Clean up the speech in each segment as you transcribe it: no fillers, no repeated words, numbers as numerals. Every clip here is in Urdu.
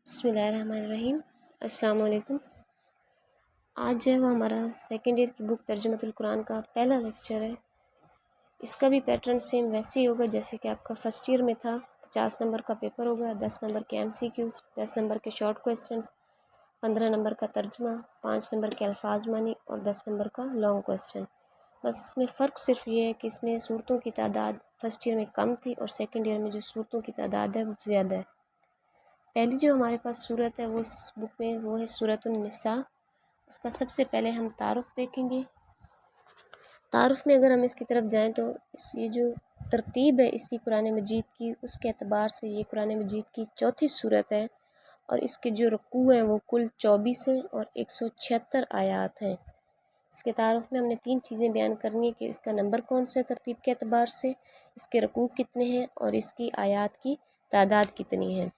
بسم اللہ الرحمن الرحیم۔ السلام علیکم۔ آج جو ہے وہ ہمارا سیکنڈ ایئر کی بک ترجمۃ القرآن کا پہلا لیکچر ہے۔ اس کا بھی پیٹرن سیم ویسے ہی ہوگا جیسے کہ آپ کا فرسٹ ایئر میں تھا۔ 50 نمبر کا پیپر ہوگا، 10 نمبر کے MCQs، 10 نمبر کے شارٹ کویسچنس، 15 نمبر کا ترجمہ، 5 نمبر کے الفاظ معنی اور 10 نمبر کا لانگ کویسچن۔ بس اس میں فرق صرف یہ ہے کہ اس میں صورتوں کی تعداد فرسٹ ایئر میں کم تھی اور سیکنڈ ایئر میں جو صورتوں کی تعداد ہے وہ زیادہ ہے۔ پہلی جو ہمارے پاس صورت ہے وہ اس بک میں وہ ہے سورۃ النساء۔ اس کا سب سے پہلے ہم تعارف دیکھیں گے۔ تعارف میں اگر ہم اس کی طرف جائیں تو یہ جو ترتیب ہے اس کی قرآن مجید کی، اس کے اعتبار سے یہ قرآن مجید کی چوتھی صورت ہے اور اس کے جو رکوع ہیں وہ کل 24 ہیں اور 176 آیات ہیں۔ اس کے تعارف میں ہم نے 3 چیزیں بیان کرنی ہے کہ اس کا نمبر کون سے ترتیب کے اعتبار سے، اس کے رکوع کتنے ہیں اور اس کی آیات کی تعداد کتنی ہے۔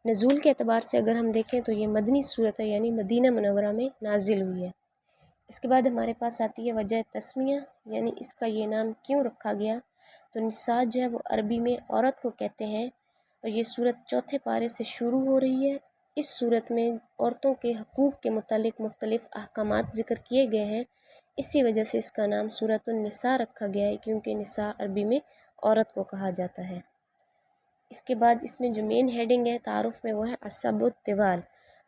نزول کے اعتبار سے اگر ہم دیکھیں تو یہ مدنی صورت ہے، یعنی مدینہ منورہ میں نازل ہوئی ہے۔ اس کے بعد ہمارے پاس آتی ہے وجہ تسمیہ، یعنی اس کا یہ نام کیوں رکھا گیا۔ تو نساء جو ہے وہ عربی میں عورت کو کہتے ہیں اور یہ صورت چوتھے پارے سے شروع ہو رہی ہے۔ اس صورت میں عورتوں کے حقوق کے متعلق مختلف احکامات ذکر کیے گئے ہیں، اسی وجہ سے اس کا نام سورۃ النساء رکھا گیا ہے، کیونکہ نساء عربی میں عورت کو کہا جاتا ہے۔ اس کے بعد اس میں جو مین ہیڈنگ ہے تعارف میں وہ ہے السبع الطوال۔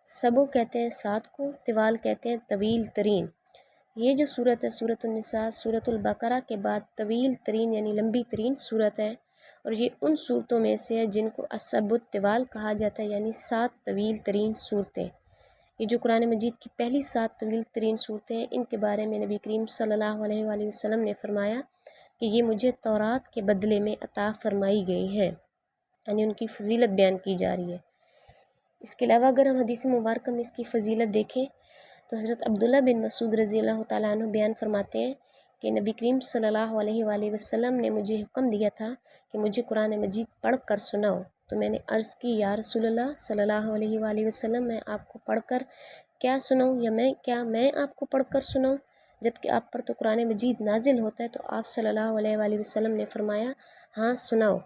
سبع کہتے ہیں 7 کو، طوال کہتے ہیں طویل ترین۔ یہ جو صورت ہے سورۃ النساء سورۃ البقرہ کے بعد طویل ترین یعنی لمبی ترین صورت ہے، اور یہ ان صورتوں میں سے ہے جن کو السبع الطوال کہا جاتا ہے، یعنی 7 طویل ترین صورتیں۔ یہ جو قرآن مجید کی پہلی 7 طویل ترین صورتیں ہیں، ان کے بارے میں نبی کریم صلی اللہ علیہ وآلہ وسلم نے فرمایا کہ یہ مجھے تورات کے بدلے میں عطا فرمائی گئی ہیں، یعنی ان کی فضیلت بیان کی جا رہی ہے۔ اس کے علاوہ اگر ہم حدیث مبارکہ میں اس کی فضیلت دیکھیں تو حضرت عبداللہ بن مسعود رضی اللہ تعالیٰ عنہ بیان فرماتے ہیں کہ نبی کریم صلی اللہ علیہ وآلہ وسلم نے مجھے حکم دیا تھا کہ مجھے قرآن مجید پڑھ کر سناؤ، تو میں نے عرض کی یا رسول اللہ صلی اللہ علیہ وآلہ وسلم، میں آپ کو پڑھ کر کیا سناؤں، یا میں آپ کو پڑھ کر سناؤں، جب کہ آپ پر تو قرآن مجید نازل ہوتا ہے۔ تو آپ صلی اللہ علیہ وآلہ وسلم نے فرمایا ہاں سناؤ۔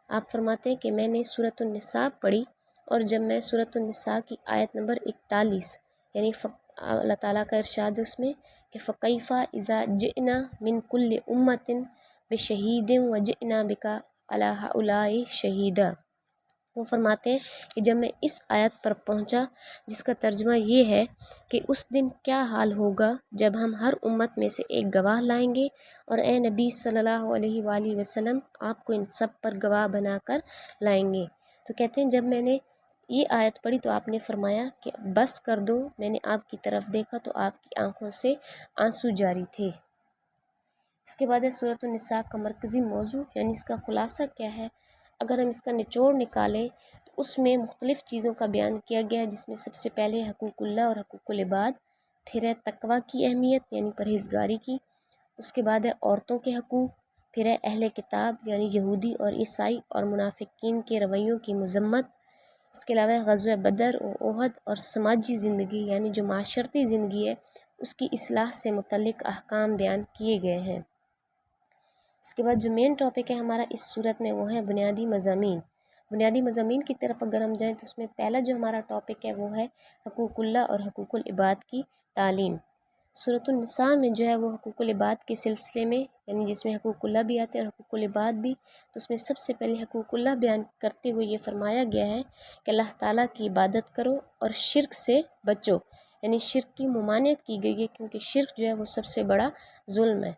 آپ فرماتے ہیں کہ میں نے سورۃ النساء پڑھی، اور جب میں سورۃ النساء کی آیت نمبر 41 یعنی اللہ تعالیٰ کا ارشاد ہے اس میں کہ فَكَيْفَ إِذَا جِئْنَا مِنْ كُلِّ أُمَّةٍ بِشَهِيدٍ وَجِئْنَا بِكَ عَلَىٰ هَؤُلَاءِ شَهِيدًا۔ وہ فرماتے ہیں کہ جب میں اس آیت پر پہنچا جس کا ترجمہ یہ ہے کہ اس دن کیا حال ہوگا جب ہم ہر امت میں سے ایک گواہ لائیں گے، اور اے نبی صلی اللہ علیہ وآلہ وسلم آپ کو ان سب پر گواہ بنا کر لائیں گے۔ تو کہتے ہیں جب میں نے یہ آیت پڑھی تو آپ نے فرمایا کہ بس کر دو، میں نے آپ کی طرف دیکھا تو آپ کی آنکھوں سے آنسو جاری تھے۔ اس کے بعد ہے سورۃ النساء کا مرکزی موضوع، یعنی اس کا خلاصہ کیا ہے۔ اگر ہم اس کا نچوڑ نکالیں تو اس میں مختلف چیزوں کا بیان کیا گیا ہے، جس میں سب سے پہلے حقوق اللہ اور حقوق العباد، پھر ہے تقوی کی اہمیت یعنی پرہیزگاری کی، اس کے بعد ہے عورتوں کے حقوق، پھر ہے اہل کتاب یعنی یہودی اور عیسائی اور منافقین کے رویوں کی مذمت، اس کے علاوہ غزوہ بدر و احد اور سماجی زندگی یعنی جو معاشرتی زندگی ہے اس کی اصلاح سے متعلق احکام بیان کیے گئے ہیں۔ اس کے بعد جو مین ٹاپک ہے ہمارا اس صورت میں وہ ہے بنیادی مضامین۔ بنیادی مضامین کی طرف اگر ہم جائیں تو اس میں پہلا جو ہمارا ٹاپک ہے وہ ہے حقوق اللہ اور حقوق العباد کی تعلیم۔ سورۃ النساء میں جو ہے وہ حقوق العباد کے سلسلے میں، یعنی جس میں حقوق اللہ بھی آتے ہیں اور حقوق العباد بھی، تو اس میں سب سے پہلے حقوق اللہ بیان کرتے ہوئے یہ فرمایا گیا ہے کہ اللہ تعالیٰ کی عبادت کرو اور شرک سے بچو، یعنی شرک کی ممانعت کی گئی ہے، کیونکہ شرک جو ہے وہ سب سے بڑا ظلم ہے۔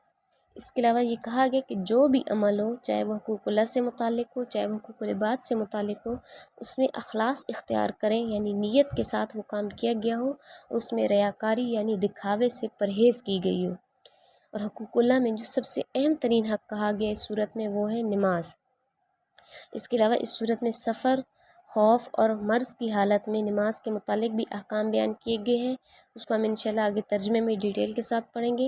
اس کے علاوہ یہ کہا گیا کہ جو بھی عمل ہو، چاہے وہ حقوق اللہ سے متعلق ہو چاہے وہ حقوق العباد سے متعلق ہو، اس میں اخلاص اختیار کریں، یعنی نیت کے ساتھ وہ کام کیا گیا ہو، اور اس میں ریاکاری یعنی دکھاوے سے پرہیز کی گئی ہو۔ اور حقوق اللہ میں جو سب سے اہم ترین حق کہا گیا اس صورت میں وہ ہے نماز۔ اس کے علاوہ اس صورت میں سفر، خوف اور مرض کی حالت میں نماز کے متعلق بھی احکام بیان کیے گئے ہیں، اس کو ہم انشاءاللہ آگے ترجمے میں ڈیٹیل کے ساتھ پڑھیں گے۔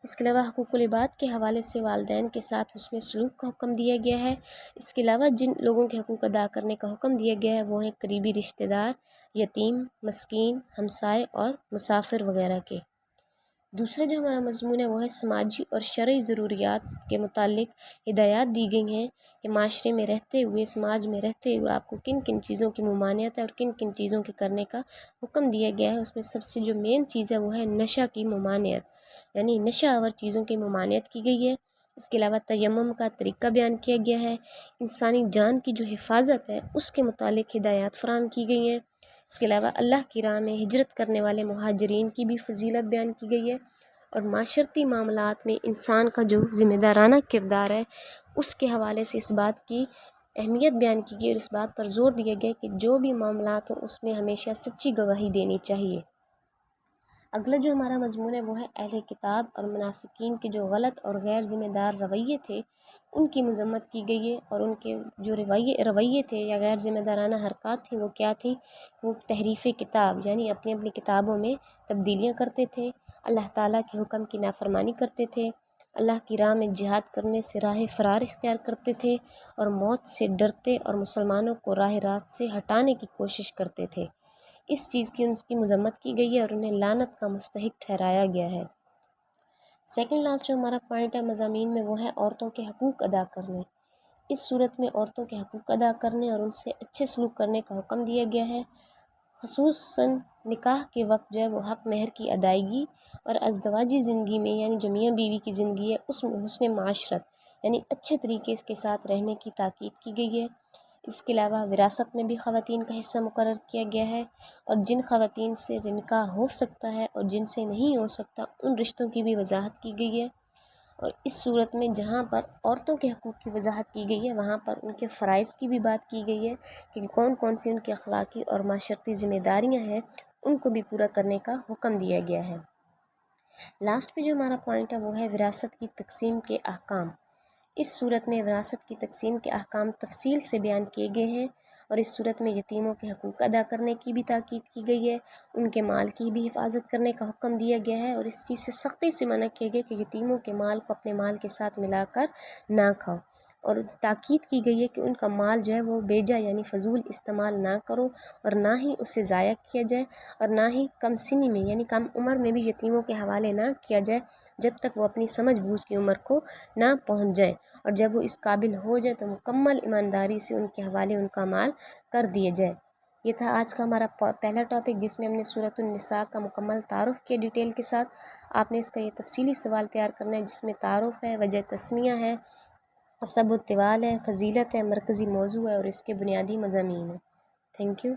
اس کے علاوہ حقوق العباد کے حوالے سے والدین کے ساتھ حسن سلوک کا حکم دیا گیا ہے۔ اس کے علاوہ جن لوگوں کے حقوق ادا کرنے کا حکم دیا گیا ہے وہ ہیں قریبی رشتہ دار، یتیم، مسکین، ہمسائے اور مسافر وغیرہ کے۔ دوسرا جو ہمارا مضمون ہے وہ ہے سماجی اور شرعی ضروریات کے متعلق ہدایات دی گئی ہیں کہ معاشرے میں رہتے ہوئے، سماج میں رہتے ہوئے آپ کو کن کن چیزوں کی ممانعت ہے اور کن کن چیزوں کے کرنے کا حکم دیا گیا ہے۔ اس میں سب سے جو مین چیز ہے وہ ہے نشہ کی ممانعت، یعنی نشہ آور چیزوں کی ممانعت کی گئی ہے۔ اس کے علاوہ تیمم کا طریقہ بیان کیا گیا ہے۔ انسانی جان کی جو حفاظت ہے اس کے متعلق ہدایات فراہم کی گئی ہیں۔ اس کے علاوہ اللہ کی راہ میں ہجرت کرنے والے مہاجرین کی بھی فضیلت بیان کی گئی ہے، اور معاشرتی معاملات میں انسان کا جو ذمہ دارانہ کردار ہے اس کے حوالے سے اس بات کی اہمیت بیان کی گئی اور اس بات پر زور دیا گیا کہ جو بھی معاملات ہوں اس میں ہمیشہ سچی گواہی دینی چاہیے۔ اگلا جو ہمارا مضمون ہے وہ ہے اہل کتاب اور منافقین کے جو غلط اور غیر ذمہ دار رویے تھے ان کی مذمت کی گئی ہے، اور ان کے جو رویے تھے یا غیر ذمہ دارانہ حرکات تھیں وہ کیا تھیں؟ وہ تحریف کتاب، یعنی اپنی اپنی کتابوں میں تبدیلیاں کرتے تھے، اللہ تعالیٰ کے حکم کی نافرمانی کرتے تھے، اللہ کی راہ میں جہاد کرنے سے راہ فرار اختیار کرتے تھے، اور موت سے ڈرتے اور مسلمانوں کو راہ راست سے ہٹانے کی کوشش کرتے تھے۔ اس چیز کی ان کی مذمت کی گئی ہے اور انہیں لعنت کا مستحق ٹھہرایا گیا ہے۔ سیکنڈ لاسٹ جو ہمارا پوائنٹ ہے مضامین میں وہ ہے عورتوں کے حقوق ادا کرنے۔ اس صورت میں عورتوں کے حقوق ادا کرنے اور ان سے اچھے سلوک کرنے کا حکم دیا گیا ہے، خصوصاً نکاح کے وقت جو ہے وہ حق مہر کی ادائیگی، اور ازدواجی زندگی میں یعنی جو میاں بیوی کی زندگی ہے اس میں حسن معاشرت یعنی اچھے طریقے کے ساتھ رہنے کی تاکید کی گئی ہے۔ اس کے علاوہ وراثت میں بھی خواتین کا حصہ مقرر کیا گیا ہے، اور جن خواتین سے نکاح ہو سکتا ہے اور جن سے نہیں ہو سکتا ان رشتوں کی بھی وضاحت کی گئی ہے۔ اور اس صورت میں جہاں پر عورتوں کے حقوق کی وضاحت کی گئی ہے وہاں پر ان کے فرائض کی بھی بات کی گئی ہے کہ کون کون سی ان کی اخلاقی اور معاشرتی ذمہ داریاں ہیں، ان کو بھی پورا کرنے کا حکم دیا گیا ہے۔ لاسٹ پہ جو ہمارا پوائنٹ ہے وہ ہے وراثت کی تقسیم کے احکام۔ اس صورت میں وراثت کی تقسیم کے احکام تفصیل سے بیان کیے گئے ہیں، اور اس صورت میں یتیموں کے حقوق ادا کرنے کی بھی تاکید کی گئی ہے، ان کے مال کی بھی حفاظت کرنے کا حکم دیا گیا ہے، اور اس چیز سے سختی سے منع کیا گیا کہ یتیموں کے مال کو اپنے مال کے ساتھ ملا کر نہ کھاؤ، اور تاکید کی گئی ہے کہ ان کا مال جو ہے وہ بیجا یعنی فضول استعمال نہ کرو، اور نہ ہی اسے ضائع کیا جائے، اور نہ ہی کم سنی میں یعنی کم عمر میں بھی یتیموں کے حوالے نہ کیا جائے جب تک وہ اپنی سمجھ بوجھ کی عمر کو نہ پہنچ جائے، اور جب وہ اس قابل ہو جائے تو مکمل ایمانداری سے ان کے حوالے ان کا مال کر دیے جائے۔ یہ تھا آج کا ہمارا پہلا ٹاپک جس میں ہم نے سورۃ النساء کا مکمل تعارف کیا ڈیٹیل کے ساتھ۔ آپ نے اس کا یہ تفصیلی سوال تیار کرنا ہے جس میں تعارف ہے، وجہ تسمیہ ہے، سب و طوال ہے، فضیلت ہے، مرکزی موضوع ہے اور اس کے بنیادی مضامین ہیں۔ Thank you.